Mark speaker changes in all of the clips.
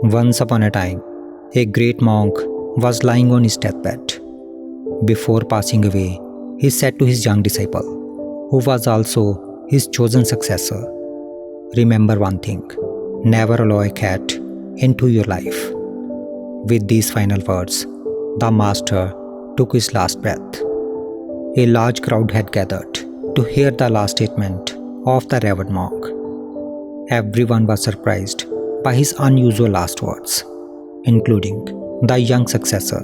Speaker 1: Once upon a time, a great monk was lying on his deathbed. Before passing away, he said to his young disciple, who was also his chosen successor, "Remember one thing, never allow a cat into your life." With these final words, the master took his last breath. A large crowd had gathered to hear the last statement of the revered monk. Everyone was surprised by his unusual last words, including the young successor.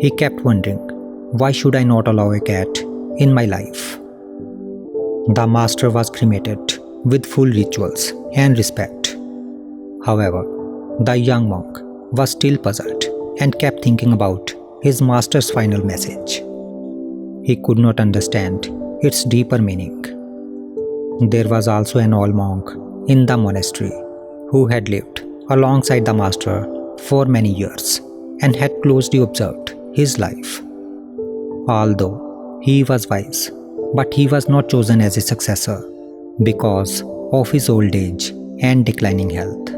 Speaker 1: He kept wondering, why should I not allow a cat in my life? The master was cremated with full rituals and respect. However, the young monk was still puzzled and kept thinking about his master's final message. He could not understand its deeper meaning. There was also an old monk in the monastery who had lived alongside the master for many years and had closely observed his life. Although he was wise, but he was not chosen as a successor because of his old age and declining health.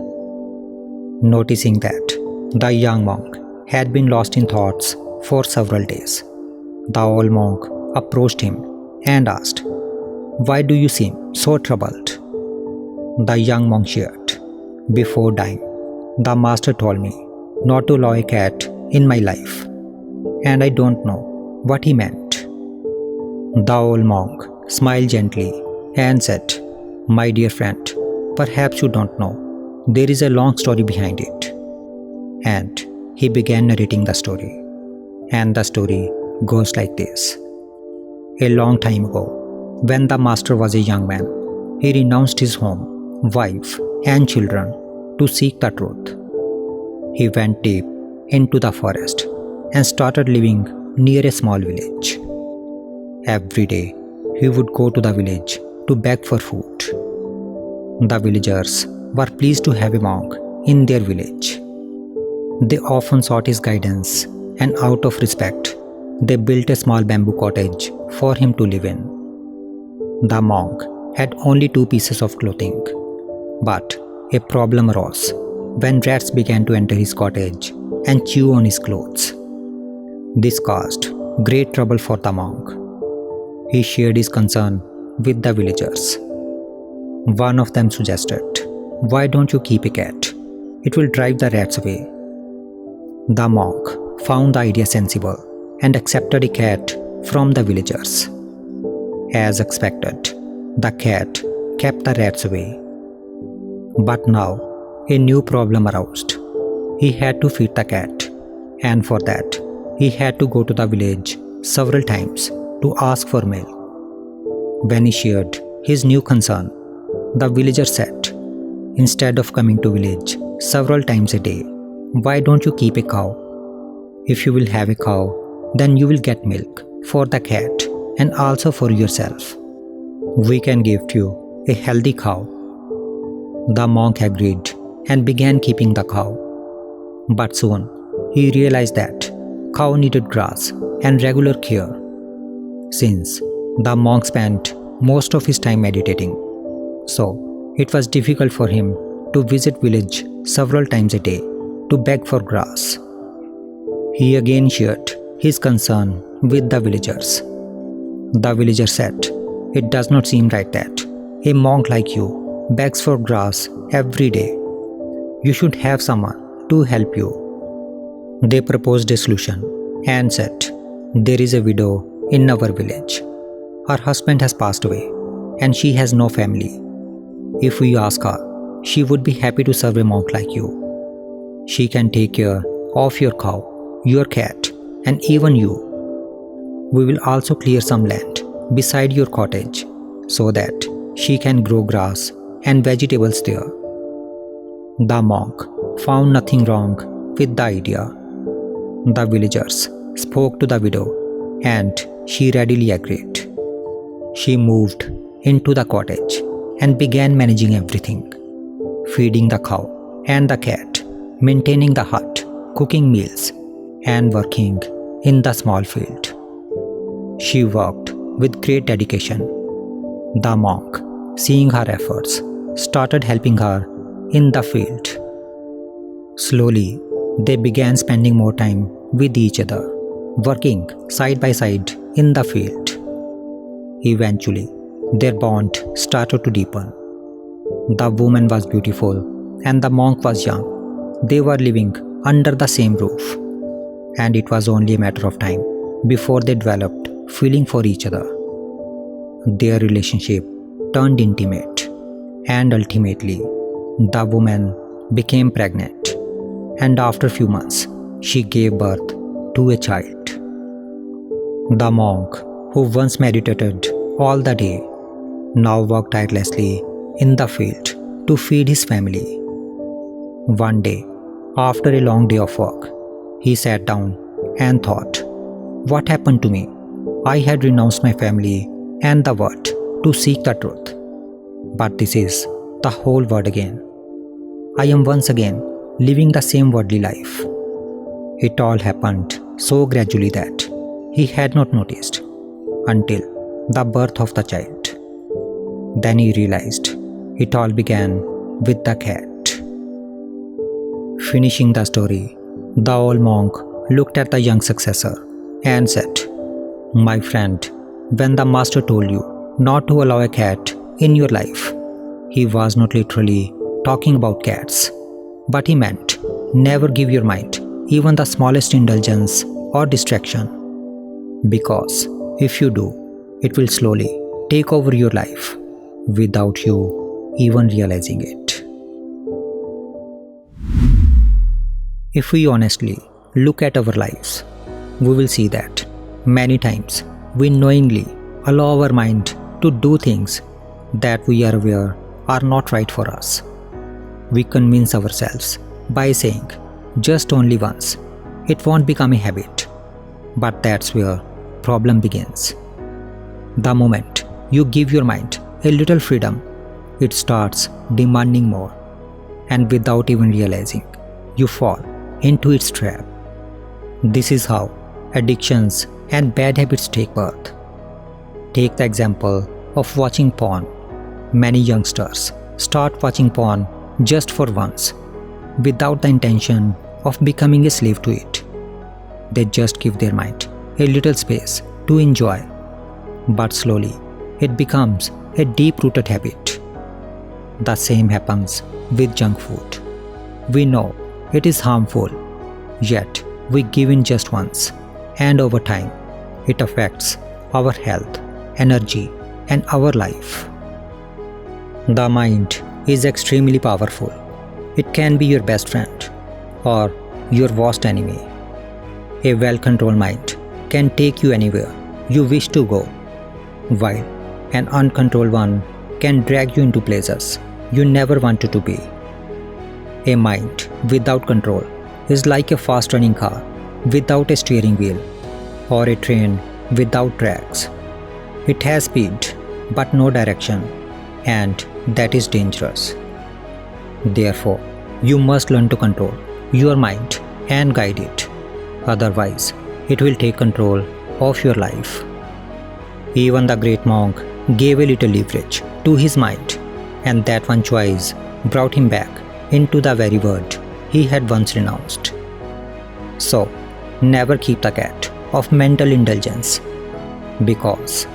Speaker 1: Noticing that the young monk had been lost in thoughts for several days, the old monk approached him and asked, "Why do you seem so troubled?" The young monk shared, "Before dying, the master told me not to allow a cat in my life, and I don't know what he meant." The old monk smiled gently and said, "My dear friend, perhaps you don't know. There is a long story behind it." And he began narrating the story. And the story goes like this. A long time ago, when the master was a young man, he renounced his home, wife, and children to seek the truth. He went deep into the forest and started living near a small village. Every day, he would go to the village to beg for food. The villagers were pleased to have a monk in their village. They often sought his guidance, and out of respect, they built a small bamboo cottage for him to live in. The monk had only 2 pieces of clothing, but a problem arose when rats began to enter his cottage and chew on his clothes. This caused great trouble for the monk. He shared his concern with the villagers. One of them suggested, "Why don't you keep a cat? It will drive the rats away." The monk found the idea sensible and accepted a cat from the villagers. As expected, the cat kept the rats away. But now, a new problem arose. He had to feed the cat, and for that, he had to go to the village several times to ask for milk. When he shared his new concern, the villager said, "Instead of coming to village several times a day, why don't you keep a cow? If you will have a cow, then you will get milk for the cat and also for yourself. We can give you a healthy cow." The monk agreed and began keeping the cow. But soon, he realized that cow needed grass and regular care. Since the monk spent most of his time meditating, so it was difficult for him to visit village several times a day to beg for grass. He again shared his concern with the villagers. The villager said, "It does not seem right that a monk like you begs for grass every day. You should have someone to help you." They proposed a solution and said, "There is a widow in our village. Her husband has passed away and she has no family. If we ask her, she would be happy to serve a monk like you. She can take care of your cow, your cat, and even you. We will also clear some land beside your cottage so that she can grow grass and vegetables there." The monk found nothing wrong with the idea. The villagers spoke to the widow and she readily agreed. She moved into the cottage and began managing everything, feeding the cow and the cat, maintaining the hut, cooking meals, and working in the small field. She worked with great dedication. The monk, seeing her efforts, started helping her in the field. Slowly, they began spending more time with each other, working side by side in the field. Eventually, their bond started to deepen. The woman was beautiful and the monk was young. They were living under the same roof, and it was only a matter of time before they developed feeling for each other. Their relationship turned intimate, and ultimately, the woman became pregnant, and after a few months, she gave birth to a child. The monk, who once meditated all the day, now worked tirelessly in the field to feed his family. One day, after a long day of work, he sat down and thought, "What happened to me? I had renounced my family and the world to seek the truth. But this is the whole world again. I am once again living the same worldly life." It all happened so gradually that he had not noticed until the birth of the child. Then he realized it all began with the cat. Finishing the story, the old monk looked at the young successor and said, "My friend, when the master told you not to allow a cat in your life, he was not literally talking about cats, but he meant never give your mind even the smallest indulgence or distraction. Because if you do, it will slowly take over your life without you even realizing it." If we honestly look at our lives, we will see that many times we knowingly allow our mind to do things that we are aware are not right for us. We convince ourselves by saying, "Just only once, it won't become a habit." But that's where problem begins. The moment you give your mind a little freedom, it starts demanding more, and without even realizing, you fall into its trap. This is how addictions and bad habits take birth. Take the example of watching porn. Many youngsters start watching porn just for once, without the intention of becoming a slave to it. They just give their mind a little space to enjoy, but slowly it becomes a deep-rooted habit. The same happens with junk food. We know it is harmful, yet we give in just once, and over time, it affects our health, energy, and our life. The mind is extremely powerful. It can be your best friend or your worst enemy. A well-controlled mind can take you anywhere you wish to go, while an uncontrolled one can drag you into places you never wanted to be. A mind without control is like a fast-running car without a steering wheel, or a train without tracks. It has speed but no direction, and that is dangerous. Therefore, you must learn to control your mind and guide it. Otherwise, it will take control of your life. Even the great monk gave a little leverage to his mind, and that one choice brought him back into the very world he had once renounced. So, never keep the cat of mental indulgence, because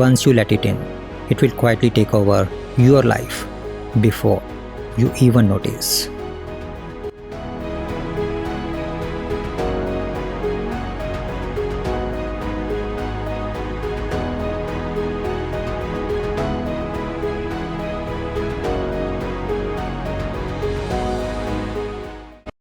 Speaker 1: once you let it in, it will quietly take over your life before you even notice.